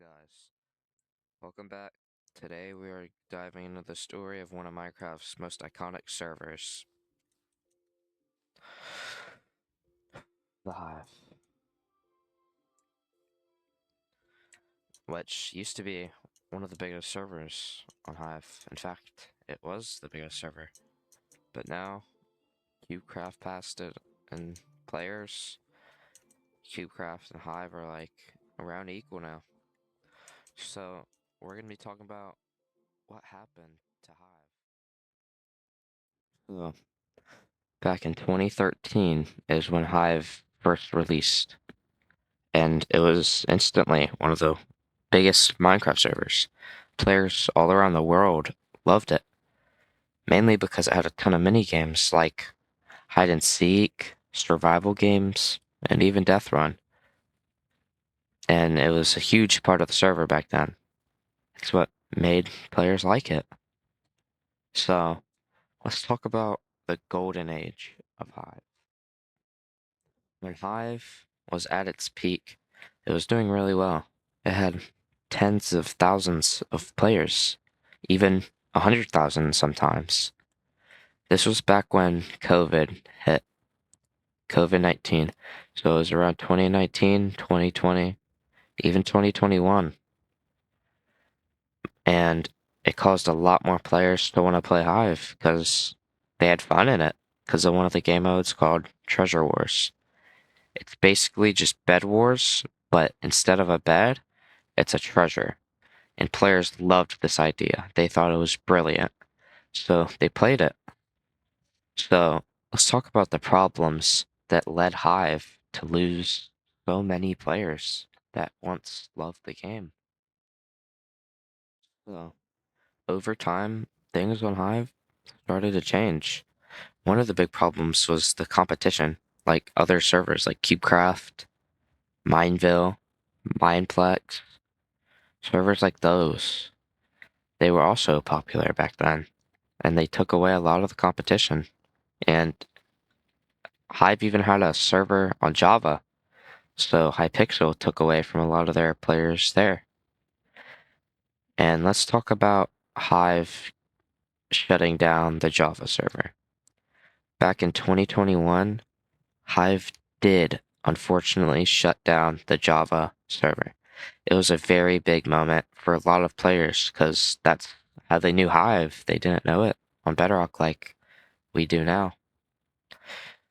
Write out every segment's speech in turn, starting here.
Guys, welcome back. Today we are diving into the story of one of Minecraft's most iconic servers, the Hive, which used to be one of the biggest servers on Hive. In fact, it was the biggest server, but now CubeCraft passed it, and players, CubeCraft and Hive are like around equal now. So we're gonna be talking about what happened to Hive. Back in 2013 is when Hive first released, and it was instantly one of the biggest Minecraft servers. Players all around the world loved it, mainly because it had a ton of mini games like hide and seek, survival games, and even Death Run. And it was a huge part of the server back then. It's what made players like it. So let's talk about the golden age of Hive. When Hive was at its peak, it was doing really well. It had tens of thousands of players, even 100,000 sometimes. This was back when COVID hit, COVID-19. So it was around 2019, 2020, even 2021. And it caused a lot more players to want to play Hive because they had fun in it because of one of the game modes called Treasure Wars. It's basically just bed wars, but instead of a bed, it's a treasure. And players loved this idea. They thought it was brilliant. So they played it. So let's talk about the problems that led Hive to lose so many players that once loved the game. So over time, things on Hive started to change. One of the big problems was the competition, like other servers like CubeCraft, Mineville, Mineplex, servers like those. They were also popular back then, and they took away a lot of the competition. And Hive even had a server on Java, so Hypixel took away from a lot of their players there. And let's talk about Hive shutting down the Java server. Back in 2021, Hive did unfortunately shut down the Java server. It was a very big moment for a lot of players because that's how they knew Hive. They didn't know it on Bedrock like we do now.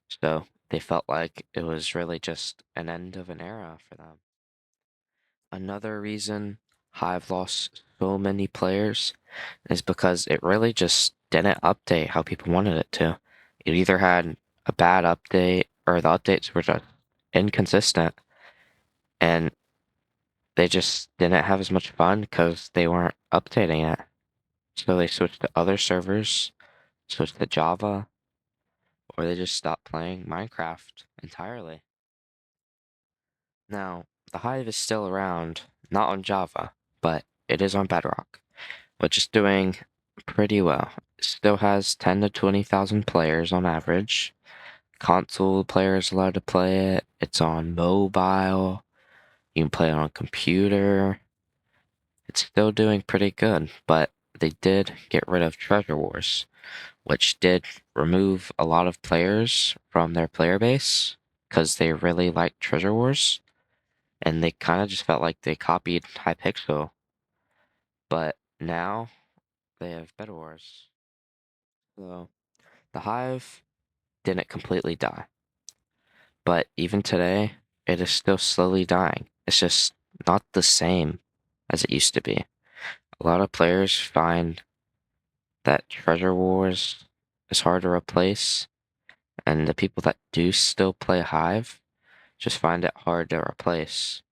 So they felt like it was really just an end of an era for them. Another reason Hive lost so many players is because it really just didn't update how people wanted it to. It either had a bad update or the updates were just inconsistent and they just didn't have as much fun because they weren't updating it. So they switched to other servers, switched to Java, or they just stopped playing Minecraft entirely. Now, the Hive is still around, not on Java, but it is on Bedrock, which is doing pretty well. It still has 10 to 20,000 players on average. Console players allowed to play it. It's on mobile. You can play it on a computer. It's still doing pretty good, but they did get rid of Treasure Wars, which did remove a lot of players from their player base because they really liked Treasure Wars. And they kind of just felt like they copied Hypixel, but now they have Bed Wars. So the Hive didn't completely die, but even today, it is still slowly dying. It's just not the same as it used to be. A lot of players find that Treasure Wars is hard to replace, and the people that do still play Hive just find it hard to replace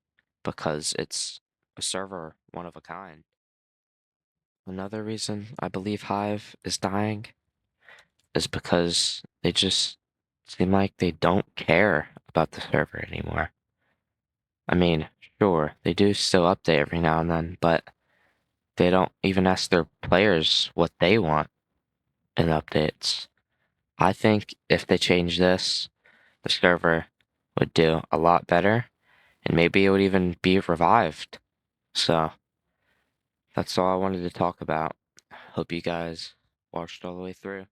because it's a server one of a kind. Another reason I believe Hive is dying is because they just seem like they don't care about the server anymore. I mean, sure, they do still update every now and then, but they don't even ask their players what they want in updates. I think if they change this, the server would do a lot better, and maybe it would even be revived. So that's all I wanted to talk about. Hope you guys watched all the way through.